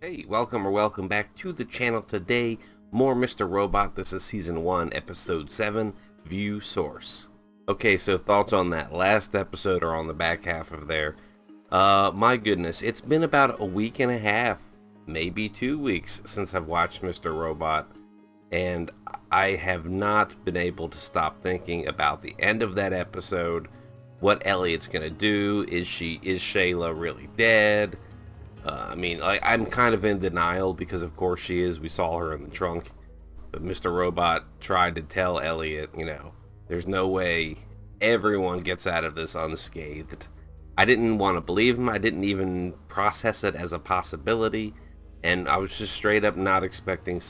Hey, welcome back to the channel today. More Mr. Robot. This is Season 1, Episode 7, View Source. Okay, so thoughts on that last episode are on the back half of there. My goodness, it's been about a week and a half, maybe 2 weeks since I've watched Mr. Robot. And I have not been able to stop thinking about the end of that episode. What Elliot's gonna do. Is Shayla really dead? I'm kind of in denial because of course she is. We saw her in the trunk. But Mr. Robot tried to tell Elliot, there's no way everyone gets out of this unscathed. I didn't want to believe him. I didn't even process it as a possibility. And I was just straight up not expecting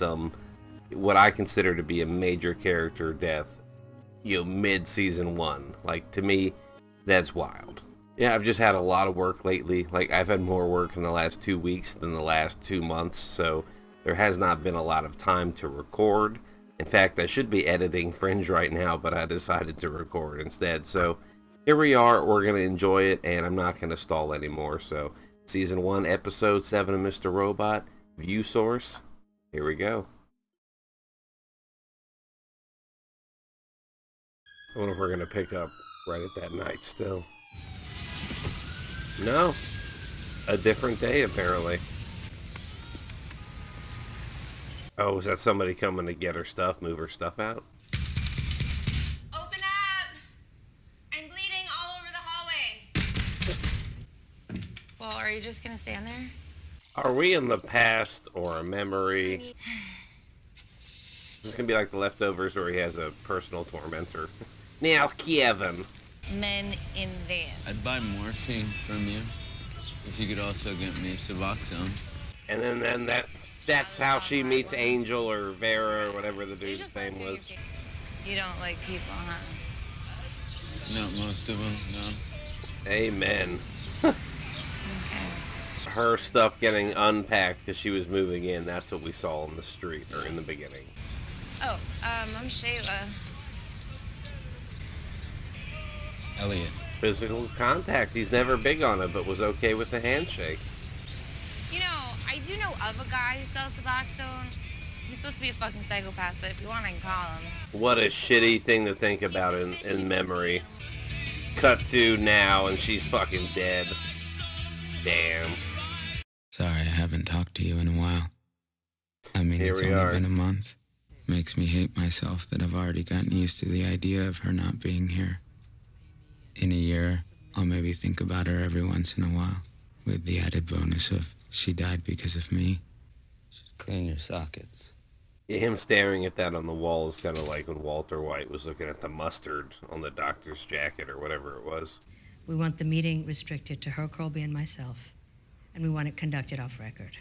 what I consider to be a major character death, mid-season 1. Like, to me, that's wild. Yeah, I've just had a lot of work lately. Like, I've had more work in the last 2 weeks than the last 2 months, so there has not been a lot of time to record. In fact, I should be editing Fringe right now, but I decided to record instead. So, here we are. We're going to enjoy it, and I'm not going to stall anymore. So, Season 1, Episode 7 of Mr. Robot, View Source. Here we go. I wonder if we're going to pick up right at that night still. No. A different day, apparently. Oh, is that somebody coming to get her stuff, move her stuff out? Open up! I'm bleeding all over the hallway. Well, are you just gonna stand there? Are we in the past or a memory? This is gonna be like The Leftovers where he has a personal tormentor. Now, Kevin. Men in van. I'd buy morphine from you if you could also get me Suboxone. And then that's how she meets Angel or Vera or whatever the dude's name was. You don't like people, huh? Not most of them, no. Amen. Okay. Her stuff getting unpacked because she was moving in. That's what we saw on the street or in the beginning. Oh, I'm Shayla. Elliot. Physical contact. He's never big on it, but was okay with the handshake. I do know of a guy who sells Suboxone. He's supposed to be a fucking psychopath, but if you want, I can call him. What a shitty thing to think about in memory. Cut to now, and she's fucking dead. Damn. Sorry, I haven't talked to you in a while. I mean, Here it's we only are. been a month. Makes me hate myself that I've already gotten used to the idea of her not being here. In a year, I'll maybe think about her every once in a while, with the added bonus of she died because of me. Should clean your sockets. Yeah, him staring at that on the wall is kind of like when Walter White was looking at the mustard on the doctor's jacket or whatever it was. We want the meeting restricted to her, Colby, and myself, and we want it conducted off record.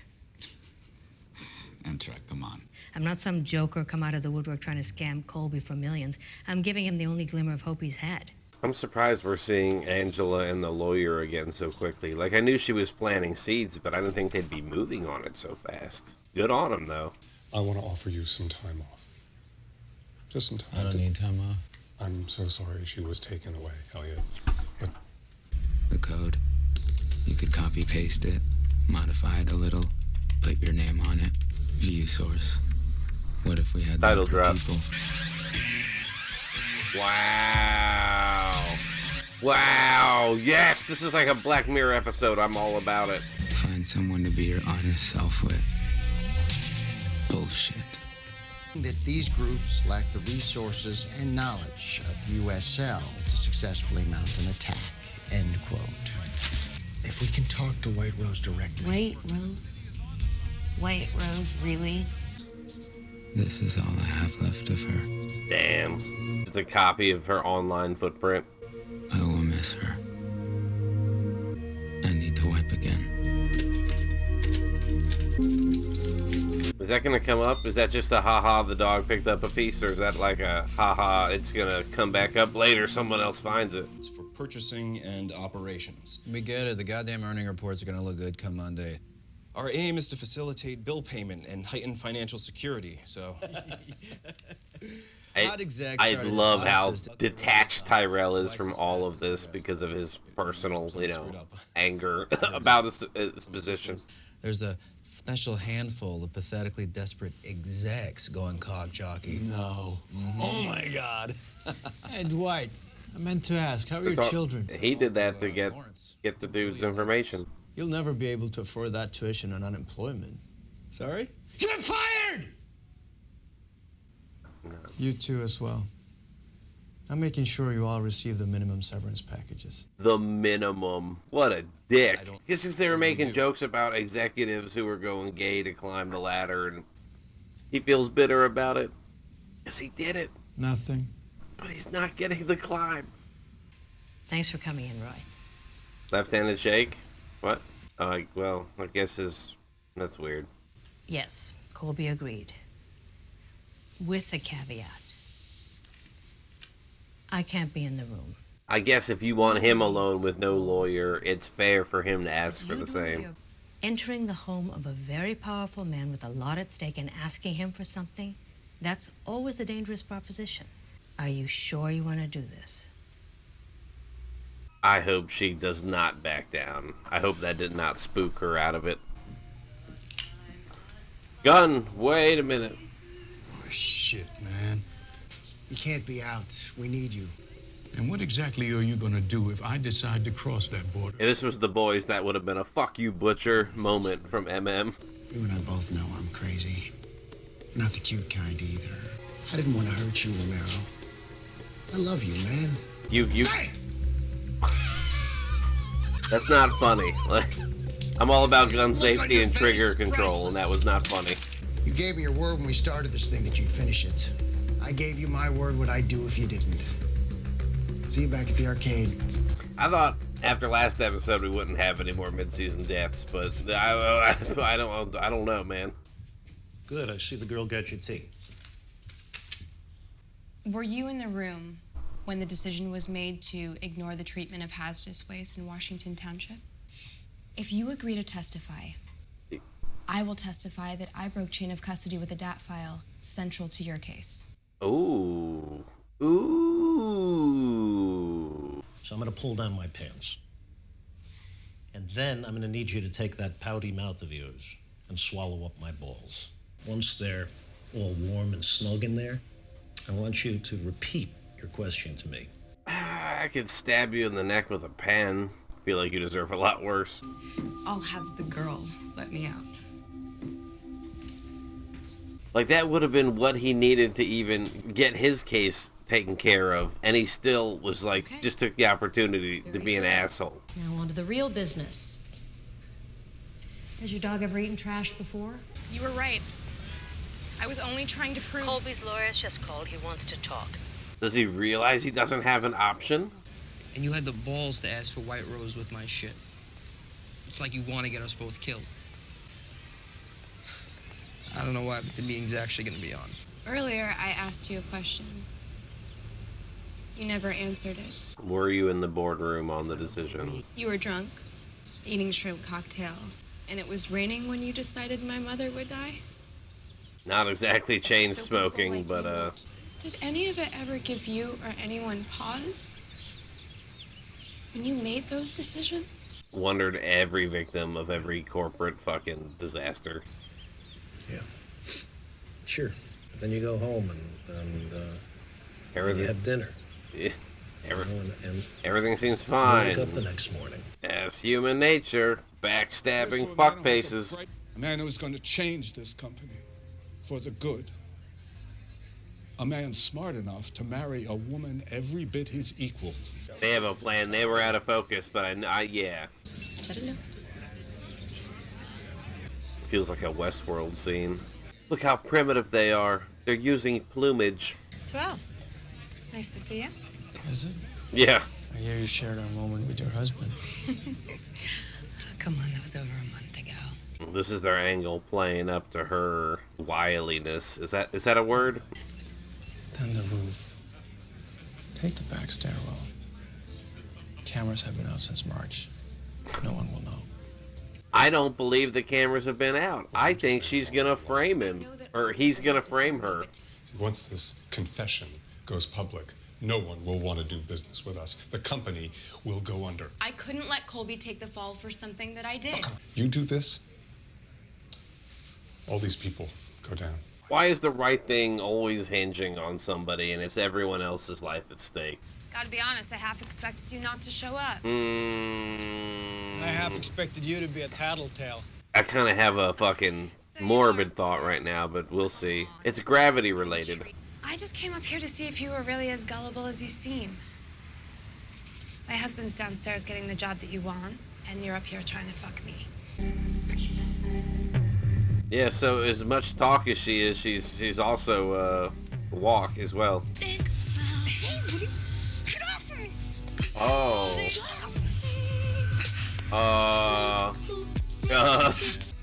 Amtrak, come on. I'm not some joker come out of the woodwork trying to scam Colby for millions. I'm giving him the only glimmer of hope he's had. I'm surprised we're seeing Angela and the lawyer again so quickly. Like, I knew she was planting seeds, but I didn't think they'd be moving on it so fast. Good on them, though. I want to offer you some time off. Just some time. I don't need time off. I'm so sorry she was taken away, Elliot. But The code. You could copy-paste it, modify it a little, put your name on it. View source. What if we had that Title for drop. people? Wow. Wow. Yes, this is like a Black Mirror episode. I'm all about it. Find someone to be your honest self with. Bullshit. That these groups lack the resources and knowledge of the USL to successfully mount an attack. End quote. If we can talk to White Rose directly. White Rose? White Rose, really? This is all I have left of her. Damn. It's a copy of her online footprint. I will miss her. I need to wipe again. Is that going to come up? Is that just a haha, the dog picked up a piece? Or is that like a haha, it's going to come back up later, someone else finds it? For purchasing and operations. We get it. The goddamn earning reports are gonna look good come Monday. Our aim is to facilitate bill payment and heighten financial security, so... I love how detached Tyrell is from all of this because of his personal, anger about his position. There's a special handful of pathetically desperate execs going cog jockey. No. Oh my God. Hey, Dwight, I meant to ask, how are your children? He did that to get the dude's information. You'll never be able to afford that tuition and unemployment. Sorry? You're fired! You too as well. I'm making sure you all receive the minimum severance packages. The minimum. What a dick. Just because they were making jokes about executives who were going gay to climb the ladder, and he feels bitter about it. Because he did it. Nothing. But he's not getting the climb. Thanks for coming in, Roy. Left-handed shake? What? Well, I guess that's weird. Yes, Colby agreed. With a caveat. I can't be in the room. I guess if you want him alone with no lawyer, it's fair for him to ask for the same. Entering the home of a very powerful man with a lot at stake and asking him for something, that's always a dangerous proposition. Are you sure you want to do this? I hope she does not back down. I hope that did not spook her out of it. Gun, wait a minute. Oh, shit, man. You can't be out. We need you. And what exactly are you gonna do if I decide to cross that border? If this was the boys, that would have been a fuck you butcher moment from MM. You and I both know I'm crazy. Not the cute kind either. I didn't want to hurt you, Romero. I love you, man. You. Hey! That's not funny. Like, I'm all about gun safety and trigger control, and that was not funny. You gave me your word when we started this thing that you'd finish it. I gave you my word what I'd do if you didn't. See you back at the arcade. I thought after last episode we wouldn't have any more mid-season deaths, but I don't know, man. Good. I see the girl got your tea. Were you in the room when the decision was made to ignore the treatment of hazardous waste in Washington Township? If you agree to testify, I will testify that I broke chain of custody with a DAT file central to your case. Ooh. So I'm going to pull down my pants. And then I'm going to need you to take that pouty mouth of yours and swallow up my balls. Once they're all warm and snug in there, I want you to repeat your question to me. I could stab you in the neck with a pen. I feel like you deserve a lot worse. I'll have the girl let me out. Like, that would have been what he needed to even get his case taken care of, and he still was like, just took the opportunity to be an asshole. Now on to the real business. Has your dog ever eaten trash before? You were right. I was only trying to prove... Colby's lawyer's just called. He wants to talk. Does he realize he doesn't have an option? And you had the balls to ask for White Rose with my shit. It's like you want to get us both killed. I don't know why, but the meeting's actually going to be on. Earlier, I asked you a question. You never answered it. Were you in the boardroom on the decision? You were drunk, eating shrimp cocktail, and it was raining when you decided my mother would die? Not exactly chain smoking, but Did any of it ever give you or anyone pause? When you made those decisions? wondered every victim of every corporate fucking disaster. Yeah. Sure. But then you go home and you have dinner. Yeah. And Everything seems fine. Wake up the next morning. Yes, human nature. Backstabbing fuckfaces. A man who's going to change this company for the good. A man smart enough to marry a woman every bit his equal. They have a plan. They were out of focus, but yeah. Feels like a Westworld scene. Look how primitive they are. They're using plumage. Tyrell, nice to see you. Is it? Yeah. I hear you shared our moment with your husband. Come on, that was over a month ago. This is their angle, playing up to her wiliness. Is that a word? Then the roof. Take the back stairwell. Cameras have been out since March. No one will know. I don't believe the cameras have been out. I think she's gonna frame him, or he's gonna frame her. Once this confession goes public, no one will want to do business with us. The company will go under. I couldn't let Colby take the fall for something that I did. You do this, all these people go down. Why is the right thing always hinging on somebody and it's everyone else's life at stake? Gotta be honest, I half expected you not to show up. I half expected you to be a tattletale. I kind of have a fucking morbid thought right now, but we'll see. It's gravity related. I just came up here to see if you were really as gullible as you seem. My husband's downstairs getting the job that you want, and you're up here trying to fuck me. Yeah, so as much talk as she is, she's also walk as well. Hey, what are you... Get off of me! Oh.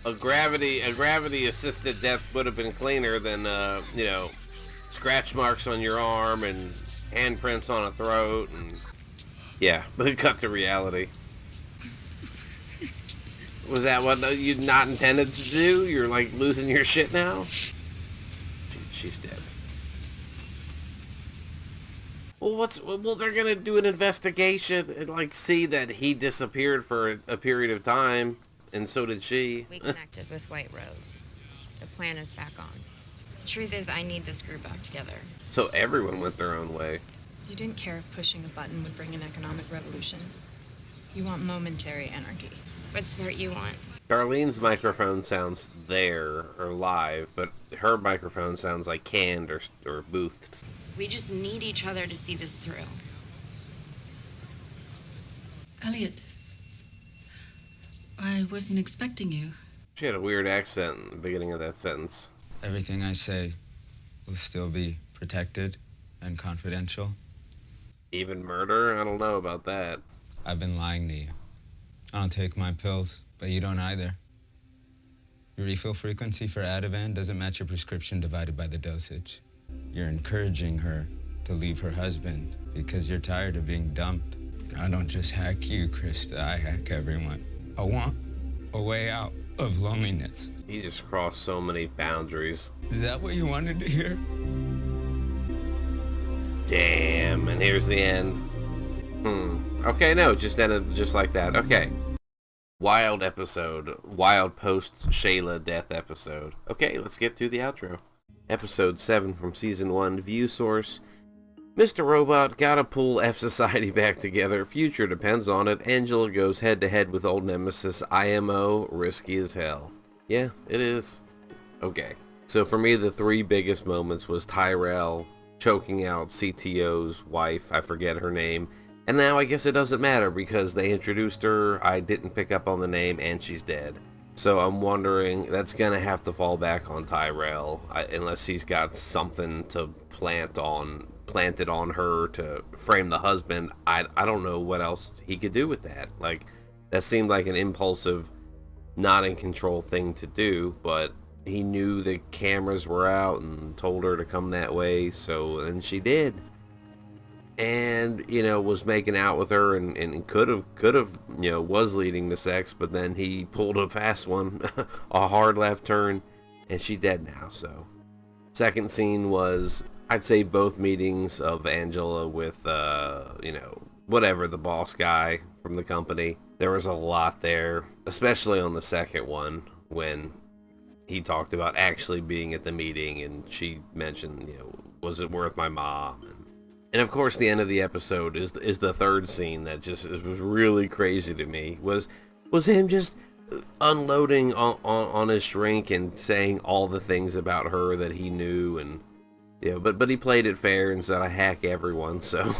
A gravity assisted death would have been cleaner than you know, scratch marks on your arm and handprints on a throat and yeah, but cut to reality. Was that what you not intended to do? You're like losing your shit now? She's dead. Well, they're gonna do an investigation and like see that he disappeared for a period of time, and so did she. We connected with White Rose. The plan is back on. The truth is, I need this group back together. So everyone went their own way. You didn't care if pushing a button would bring an economic revolution. You want momentary anarchy. What spirit you want? Darlene's microphone sounds there or live, but her microphone sounds like canned or boothed. We just need each other to see this through. Elliot, I wasn't expecting you. She had a weird accent in the beginning of that sentence. Everything I say will still be protected and confidential. Even murder? I don't know about that. I've been lying to you. I don't take my pills, but you don't either. Your refill frequency for Ativan doesn't match your prescription divided by the dosage. You're encouraging her to leave her husband because you're tired of being dumped. I don't just hack you, Krista. I hack everyone. I want a way out of loneliness. He just crossed so many boundaries. Is that what you wanted to hear? Damn, and here's the end. Okay, no, just ended just like that. Okay. Wild episode. Wild post-Shayla death episode. Okay, let's get to the outro. Episode 7 from Season 1, View Source. Mr. Robot gotta pull F Society back together. Future depends on it. Angela goes head-to-head with old nemesis IMO. Risky as hell. Yeah, it is. Okay. So for me, the 3 biggest moments was Tyrell choking out CTO's wife. I forget her name. And now I guess it doesn't matter because they introduced her, I didn't pick up on the name, and she's dead. So I'm wondering, that's going to have to fall back on Tyrell, unless he's got something to planted on her to frame the husband. I don't know what else he could do with that. Like, that seemed like an impulsive, not in control thing to do, but he knew the cameras were out and told her to come that way, so then she did. And, you know, was making out with her and could have, you know, was leading to sex, but then he pulled a fast one, a hard left turn, and she dead now, so. Second scene was, I'd say both meetings of Angela with, you know, whatever, the boss guy from the company. There was a lot there, especially on the second one, when he talked about actually being at the meeting, and she mentioned, you know, was it worth my mom? And of course, the end of the episode is the third scene that just was really crazy to me. Was him just unloading on his shrink and saying all the things about her that he knew, and yeah, but he played it fair and said I hack everyone. So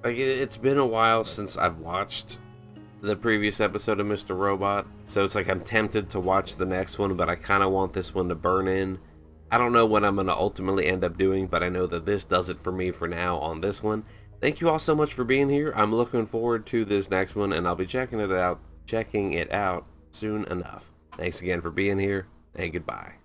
like it's been a while since I've watched the previous episode of Mr. Robot, so it's like I'm tempted to watch the next one, but I kind of want this one to burn in. I don't know what I'm going to ultimately end up doing, but I know that this does it for me for now on this one. Thank you all so much for being here. I'm looking forward to this next one, and I'll be checking it out soon enough. Thanks again for being here, and goodbye.